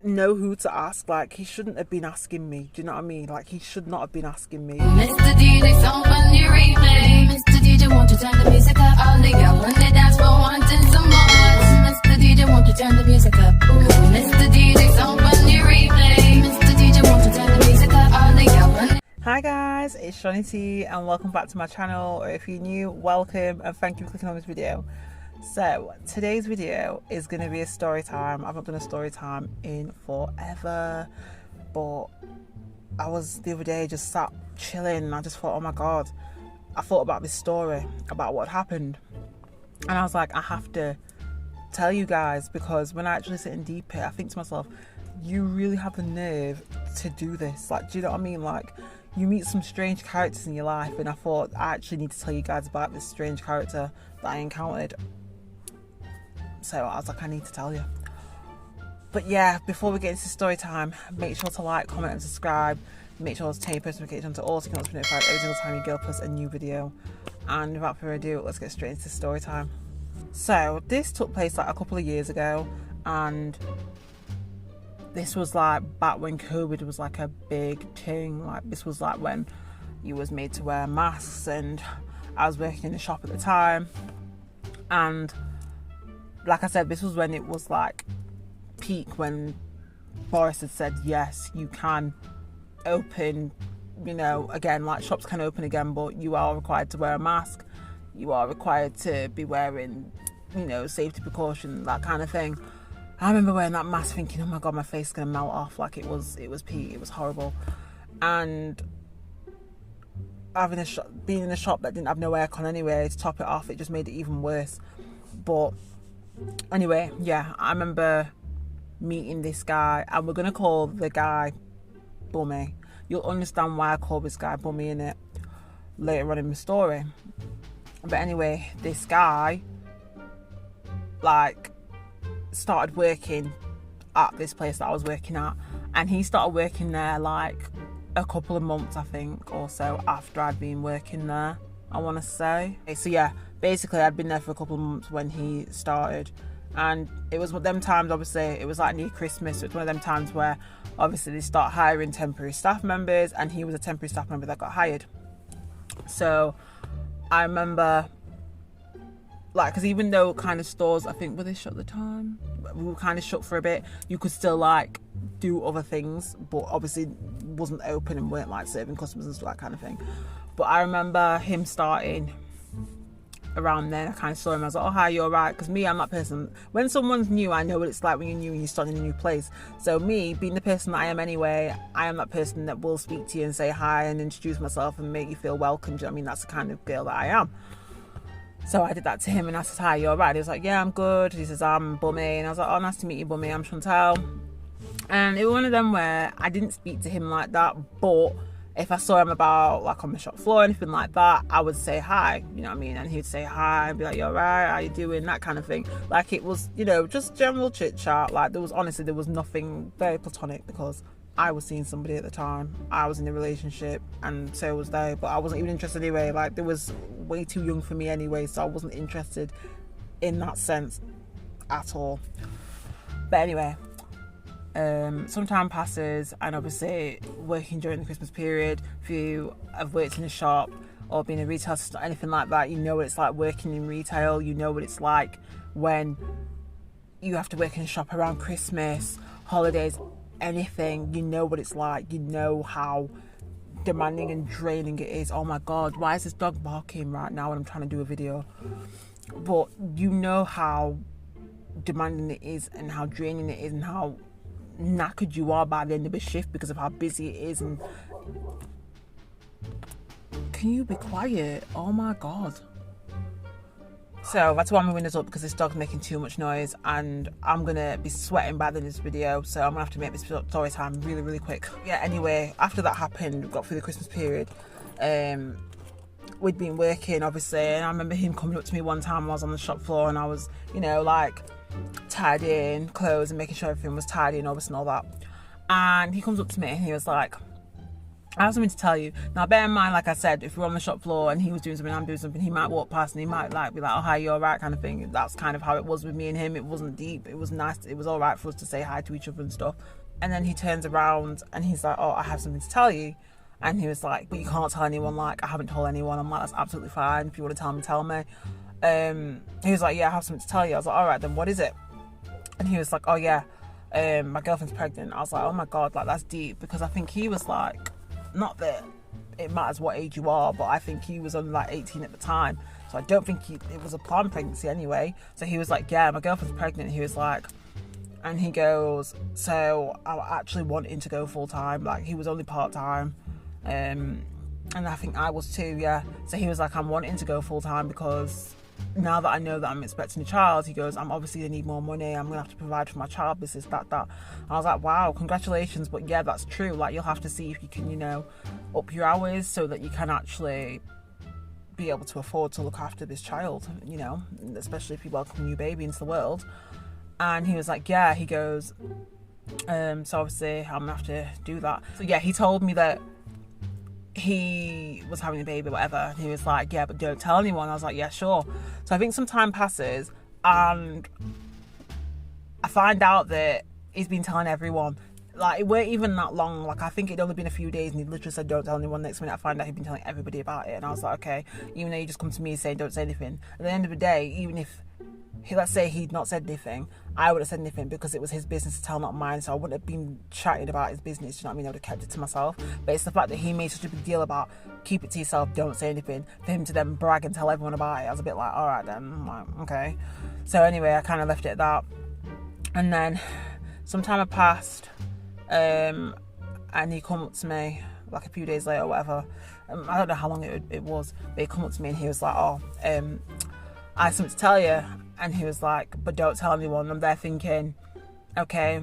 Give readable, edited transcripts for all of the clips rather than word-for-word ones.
know who to ask. Like, he shouldn't have been asking me. Do you know what I mean? Like, he should not have been asking me. Mr. DJ, someone you replay. Mr. DJ, won't you turn the music up? All the girls when they dance for wanting some more. Mr. DJ, won't you turn the music up? Mr. DJ, someone you replay. Mr. DJ, won't you turn the music up? All the girls when they... Hi guys, it's Shonnytee and welcome back to my channel, or if you're new, welcome and thank you for clicking on this video. So today's video is going to be a story time. I've not done a story time in forever, but I was the other day just sat chilling and I just thought, oh my god, I thought about this story, about what happened, and I was like, I have to tell you guys, because when I actually sit in deep it, I think to myself, you really have the nerve to do this. Like, do you know what I mean? Like, you meet some strange characters in your life, and I thought I actually need to tell you guys about this strange character that I encountered. So I was like, I need to tell you. But yeah, before we get into story time, make sure to like, comment and subscribe. Make sure to turn your post notification to all so you can be notified every single time your girl posts a new video. And without further ado, let's get straight into story time. So this took place like a couple of years ago, and this was like back when COVID was like a big thing. Like, this was like when you was made to wear masks, and I was working in a shop at the time, and like I said, this was when it was like peak, when Boris had said, yes, you can open, you know, again, like shops can open again, but you are required to wear a mask. You are required to be wearing, you know, safety precautions, that kind of thing. I remember wearing that mask thinking, oh my god, my face is gonna melt off. Like, it was peak, it was horrible. And having being in a shop that didn't have no aircon anyway, to top it off, it just made it even worse. But anyway, yeah, I remember meeting this guy, and we're gonna call the guy Bummy. You'll understand why I call this guy Bummy in it later on in the story. But anyway, this guy like started working at this place that I was working at, and he started working there like a couple of months, I think, or so after I'd been working there, I want to say. So yeah, basically I'd been there for a couple of months when he started, and it was one of them times, obviously it was like near Christmas, so it's one of them times where obviously they start hiring temporary staff members, and he was a temporary staff member that got hired. So I remember, like, because even though kind of stores, I think, were they shut at the time? We were kind of shut for a bit. You could still like do other things, but obviously wasn't open and weren't like serving customers and stuff, that kind of thing. But I remember him starting around then. I kind of saw him, I was like, oh hi, you're right. Because me, I'm that person, when someone's new, I know what it's like when you're new and you start in a new place. So me, being the person that I am anyway, I am that person that will speak to you and say hi and introduce myself and make you feel welcome. Do you know what I mean? That's the kind of girl that I am. So I did that to him, and I said, hi, you're right. He was like, yeah, I'm good. He says, I'm Bummy. And I was like, oh, nice to meet you, Bummy. I'm Chantal. And it was one of them where I didn't speak to him like that, but if I saw him about like on the shop floor or anything like that, I would say hi, you know what I mean? And he'd say hi and be like, you're right, how you doing, that kind of thing. Like, it was, you know, just general chit chat. Like, there was nothing, very platonic, because I was seeing somebody at the time. I was in a relationship, and so was they, but I wasn't even interested anyway. Like, they was way too young for me anyway, so I wasn't interested in that sense at all. But anyway, some time passes, and obviously working during the Christmas period, if you have worked in a shop or been a retail assistant, anything like that, you know what it's like working in retail. You know what it's like when you have to work in a shop around Christmas, holidays, anything. You know what it's like. You know how demanding and draining it is. Oh my god, why is this dog barking right now when I'm trying to do a video? But you know how demanding it is, and how draining it is, and how knackered you are by the end of a shift because of how busy it is. And can you be quiet? Oh my god. So that's why my window's up, because this dog's making too much noise, and I'm gonna be sweating by the end of this video, so I'm gonna have to make this story time really, really quick. Yeah, anyway, after that happened, we got through the Christmas period. We'd been working, obviously, and I remember him coming up to me one time. I was on the shop floor, and I was, you know, like tidying clothes and making sure everything was tidy and obvious and all that. And he comes up to me and he was like, I have something to tell you. Now, bear in mind, like I said, if we're on the shop floor and he was doing something, I'm doing something, he might walk past and he might like be like, oh, hi, you all right, kind of thing. That's kind of how it was with me and him. It wasn't deep. It was nice. It was all right for us to say hi to each other and stuff. And then he turns around and he's like, oh, I have something to tell you. And he was like, but you can't tell anyone. Like, I haven't told anyone. I'm like, that's absolutely fine. If you want to tell me, tell me. He was like, yeah, I have something to tell you. I was like, all right, then what is it? And he was like, oh, yeah, my girlfriend's pregnant. I was like, oh my God, like, that's deep. Because I think he was like, not that it matters what age you are, but I think he was only like 18 at the time. So I don't think it was a planned pregnancy anyway. So he was like, yeah, my girlfriend's pregnant. He was like, and he goes, so I'm actually wanting to go full time. Like, he was only part time. And I think I was too, yeah. So he was like, I'm wanting to go full time because now that I know that I'm expecting a child, he goes, I'm obviously going to need more money. I'm going to have to provide for my child, this, that. I was like, wow, congratulations. But yeah, that's true. Like, you'll have to see if you can, up your hours so that you can actually be able to afford to look after this child, especially if you welcome a new baby into the world. And he was like, yeah, he goes, so obviously I'm going to have to do that. So yeah, he told me that he was having a baby, whatever, and he was like, yeah, but don't tell anyone. I was like, yeah, sure. So I think some time passes and I find out that he's been telling everyone. Like, it weren't even that long. Like, I think it'd only been a few days and he literally said, don't tell anyone. Next minute I find out he'd been telling everybody about it, and I was like, okay, even though you just come to me saying don't say anything, at the end of the day, even if let's say he'd not said anything, I would have said anything because it was his business to tell, not mine. So I wouldn't have been chatting about his business, you know what I mean? I would have kept it to myself. But it's the fact that he made such a big deal about keep it to yourself, don't say anything, for him to then brag and tell everyone about it. I was a bit like, all right then. I'm like, okay. So anyway, I kind of left it at that. And then some time had passed, and he come up to me like a few days later or whatever. I don't know how long it was, but he come up to me and he was like, oh, I have something to tell you. And he was like, but don't tell anyone. And I'm there thinking, okay,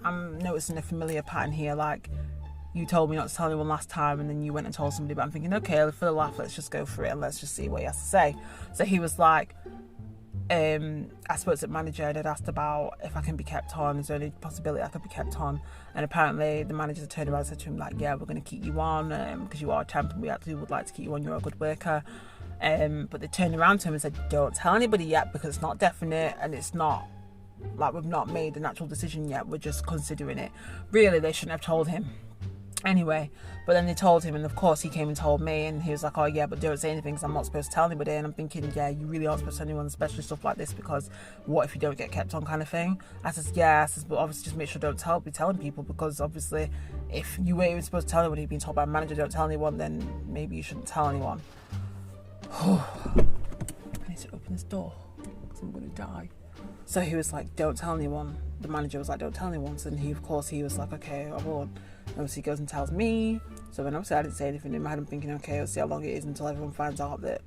I'm noticing a familiar pattern here. Like, you told me not to tell anyone last time and then you went and told somebody. But I'm thinking, okay, for the laugh, let's just go for it and let's just see what he has to say. So he was like, I spoke to the manager and had asked about if I can be kept on. Is there any possibility I could be kept on? And apparently the manager turned around and said to him, like, yeah, we're going to keep you on because you are a temp and we actually would like to keep you on. You're a good worker. But they turned around to him and said, don't tell anybody yet because it's not definite and it's not, like, we've not made an actual decision yet. We're just considering it. Really, they shouldn't have told him. Anyway, but then they told him, and of course he came and told me, and he was like, oh yeah, but don't say anything because I'm not supposed to tell anybody. And I'm thinking, yeah, you really aren't supposed to tell anyone, especially stuff like this, because what if you don't get kept on, kind of thing. I says, yeah, but obviously just make sure don't be telling people, because obviously if you weren't even supposed to tell anyone, you've been told by a manager don't tell anyone, then maybe you shouldn't tell anyone. I need to open this door because I'm going to die. So he was like, don't tell anyone. The manager was like, don't tell anyone. So then he was like, okay, I won't. Obviously he goes and tells me. So then obviously I didn't say anything. In my head I'm thinking, okay, I'll see how long it is until everyone finds out that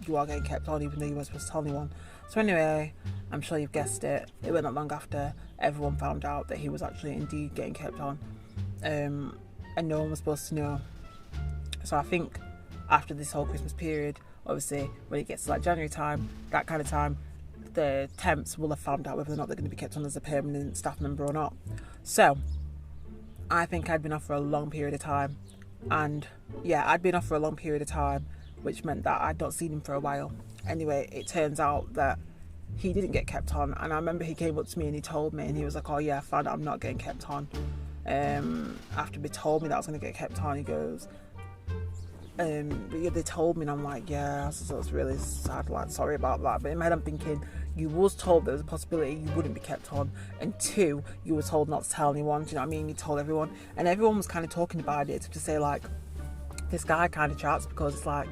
you are getting kept on, even though you weren't supposed to tell anyone. So anyway, I'm sure you've guessed it. It wasn't that long after everyone found out that he was actually indeed getting kept on. And no one was supposed to know. So I think after this whole Christmas period, obviously when it gets to like January time, that kind of time, the temps will have found out whether or not they're going to be kept on as a permanent staff member or not. So I think I'd been off for a long period of time, and yeah, I'd been off for a long period of time, which meant that I'd not seen him for a while. Anyway, it turns out that he didn't get kept on, and I remember he came up to me and he told me, and he was like, oh yeah, I found out I'm not getting kept on. After he told me that I was going to get kept on, he goes, they told me, and I'm like, yeah, so it's really sad, like, sorry about that. But in my head I'm thinking, you was told there was a possibility you wouldn't be kept on, and two, you were told not to tell anyone, do you know what I mean? You told everyone, and everyone was kind of talking about it to say, like, this guy kind of chats, because it's like,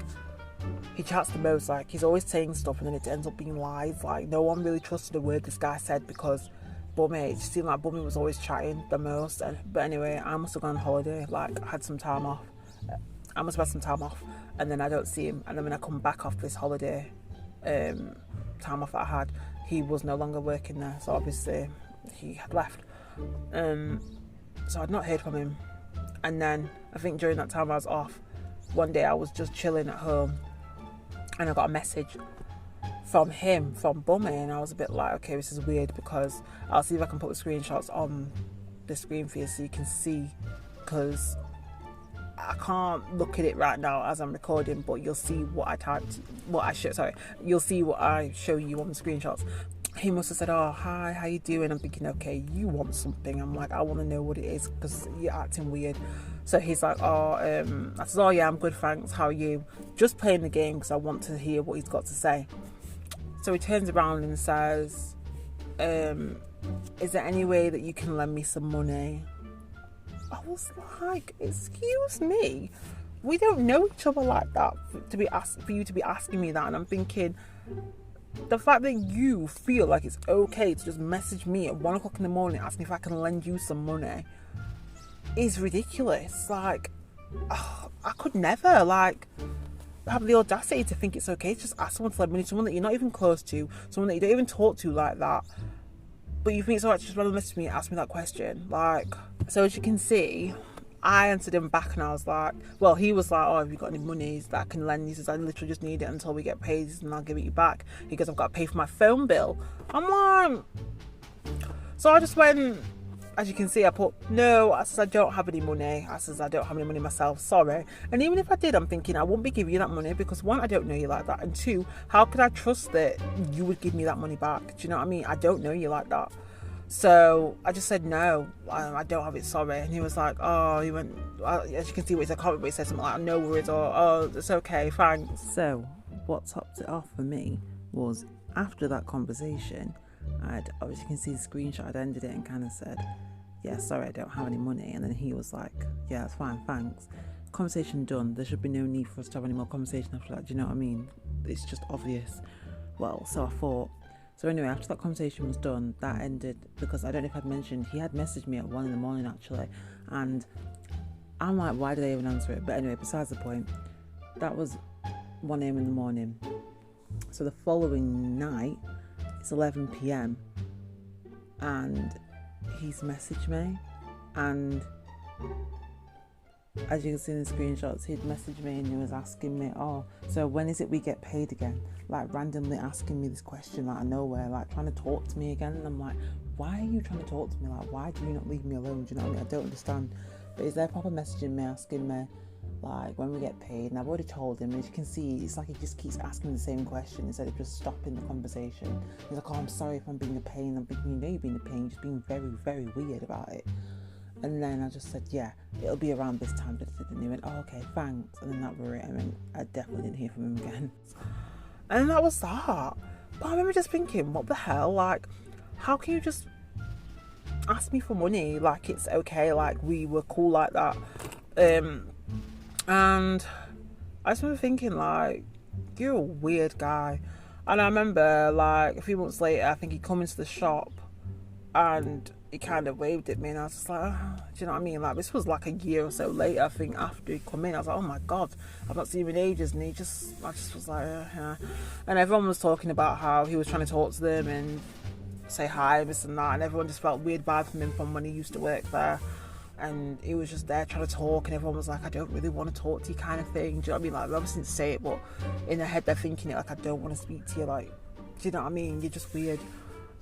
he chats the most, like, he's always saying stuff and then it ends up being lies. Like, no one really trusted a word this guy said, because Bummy, it just seemed like Bummy was always chatting the most. But anyway, I must have gone on holiday, like, I had some time off. I must have had some time off, and then I don't see him, and then when I come back off this holiday time off that I had, he was no longer working there, so obviously he had left. So I'd not heard from him. And then I think during that time I was off, one day I was just chilling at home and I got a message from him, from Bummy, and I was a bit like, okay, this is weird, because I'll see if I can put the screenshots on the screen for you so you can see, because I can't look at it right now as I'm recording, but you'll see what I typed, you'll see what I show you on the screenshots. He must have said, oh, hi, how you doing? I'm thinking, okay, you want something. I'm like, I want to know what it is because you're acting weird. So he's like, I said, oh yeah, I'm good, thanks, how are you? Just playing the game because I want to hear what he's got to say. So he turns around and says, is there any way that you can lend me some money? I was like, excuse me, we don't know each other like that for you to be asking me that. And I'm thinking, the fact that you feel like it's okay to just message me at 1 o'clock in the morning asking if I can lend you some money is ridiculous. Like, I could never, like, have the audacity to think it's okay to just ask someone to lend money, someone that you're not even close to, someone that you don't even talk to like that, but you think it's alright to just run message me and ask me that question. Like, so as you can see, I answered him back and I was like, well, he was like, oh, have you got any monies that I can lend? He says, I literally just need it until we get paid and I'll give it you back. He goes, I've got to pay for my phone bill. I'm like, so I just went, as you can see, I put, no, I says, I don't have any money. I says, I don't have any money myself, sorry. And even if I did, I'm thinking, I wouldn't be giving you that money because 1, I don't know you like that. And 2, how could I trust that you would give me that money back? Do you know what I mean? I don't know you like that. So I just said, no, I don't have it, sorry. And he was like, oh, he went, as you can see, what he said, comment, but he said something like, no worries, or, oh, it's okay, thanks. So what topped it off for me was after that conversation, obviously you can see the screenshot, I'd ended it and kind of said, yeah, sorry, I don't have any money. And then he was like, yeah, that's fine, thanks. Conversation done. There should be no need for us to have any more conversation after that. Do you know what I mean? It's just obvious. Well, so I thought. So anyway, after that conversation was done, that ended because I don't know if I'd mentioned, he had messaged me at 1 in the morning actually. And I'm like, why did they even answer it? But anyway, besides the point, that was 1 a.m. in the morning. So the following night, it's 11 p.m. and he's messaged me, and as you can see in the screenshots, he'd messaged me and he was asking me, oh, so when is it we get paid again? Like randomly asking me this question out of nowhere, like trying to talk to me again. And I'm like, why are you trying to talk to me? Like, why do you not leave me alone? Do you know what I mean? I don't understand. But he's there proper messaging me, asking me like when we get paid, and I've already told him. As you can see, it's like he just keeps asking me the same question instead of just stopping the conversation. He's like, oh, I'm sorry if I'm being a pain. I'm thinking, you know you're being a pain, you're just being very, very weird about it. And then I just said, yeah, it'll be around this time. And he went, oh, okay, thanks. And then that were it. I mean, I definitely didn't hear from him again. And then that was that. But I remember just thinking, what the hell? Like, how can you just ask me for money? Like, it's okay. Like, we were cool like that. And I just remember thinking, like, you're a weird guy. And I remember, like, a few months later, I think he come into the shop and he kind of waved at me, and I was just like, oh, do you know what I mean? Like, this was like a year or so later, I think, after he come in. I was like, oh my God, I've not seen him in ages. And I just was like, yeah. And everyone was talking about how he was trying to talk to them and say hi, this and that. And everyone just felt weird bad from him from when he used to work there. And he was just there trying to talk, and everyone was like, I don't really want to talk to you, kind of thing. Do you know what I mean? Like, they obviously didn't say it, but in their head they're thinking it, like, I don't want to speak to you. Like, do you know what I mean? You're just weird.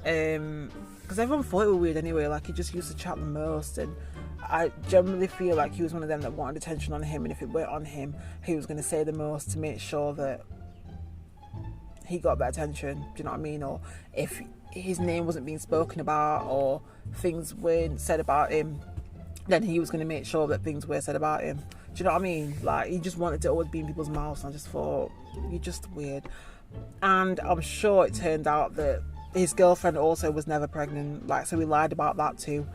Because everyone thought it was weird anyway. Like, he just used to chat the most, and I generally feel like he was one of them that wanted attention on him, and if it weren't on him, he was going to say the most to make sure that he got that attention. Do you know what I mean? Or if his name wasn't being spoken about, or things weren't said about him, then he was going to make sure that things were said about him. Do you know what I mean? Like, he just wanted to always be in people's mouths, and I just thought, you're just weird. And I'm sure it turned out that his girlfriend also was never pregnant, like, so he lied about that too.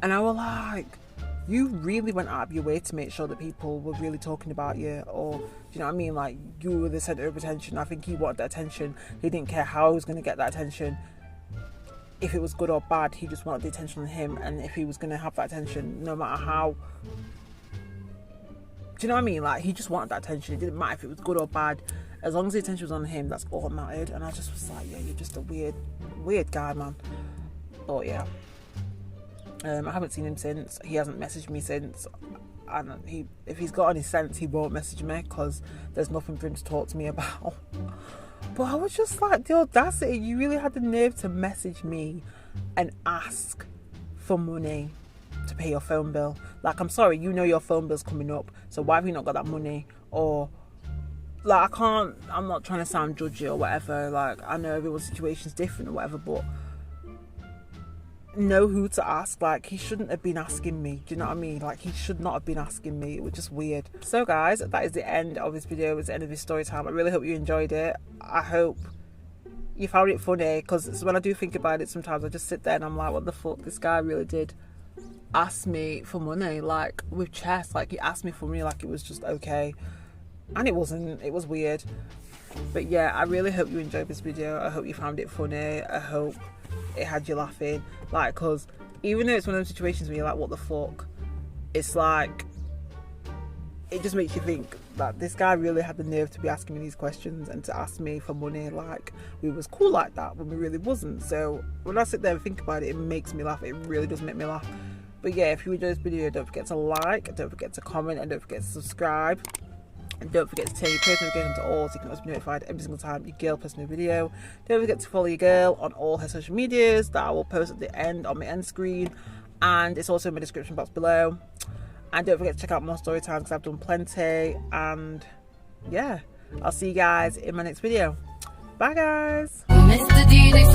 And I was like, you really went out of your way to make sure that people were really talking about you, or, do you know what I mean? Like, you were the centre of attention. I think he wanted that attention. He didn't care how he was going to get that attention. If it was good or bad, he just wanted the attention on him. And if he was going to have that attention, no matter how, do you know what I mean? Like, he just wanted that attention. It didn't matter if it was good or bad. As long as the attention was on him, that's all that mattered. And I just was like, yeah, you're just a weird guy, man. But yeah, I haven't seen him since. He hasn't messaged me since. And if he's got any sense, he won't message me, because there's nothing for him to talk to me about. But I was just like, the audacity, you really had the nerve to message me and ask for money to pay your phone bill. Like, I'm sorry, you know your phone bill's coming up, so why have you not got that money? Or like, I'm not trying to sound judgy or whatever, like, I know everyone's situation's different or whatever, but know who to ask. Like, he shouldn't have been asking me, do you know what I mean? Like, he should not have been asking me. It was just weird. So guys, that is the end of this video. It's the end of this story time. I really hope you enjoyed it. I hope you found it funny, because when I do think about it, sometimes I just sit there and I'm like, what the fuck, this guy really did ask me for money, like, with chess. Like, he asked me for money like it was just okay, and it wasn't. It was weird. But yeah, I really hope you enjoyed this video. I hope you found it funny. I hope it had you laughing, like, because even though it's one of those situations where you're like, what the fuck, it's like, it just makes you think that this guy really had the nerve to be asking me these questions and to ask me for money, like we was cool like that when we really wasn't. So when I sit there and think about it, it makes me laugh. It really does make me laugh. But yeah, if you enjoyed this video, don't forget to like, don't forget to comment, and don't forget to subscribe. And don't forget to turn your post notifications to all so you can always be notified every single time your girl posts a new video. Don't forget to follow your girl on all her social medias that I will post at the end on my end screen, and it's also in my description box below. And don't forget to check out more story times, because I've done plenty. And yeah, I'll see you guys in my next video. Bye guys. Mr. DJ,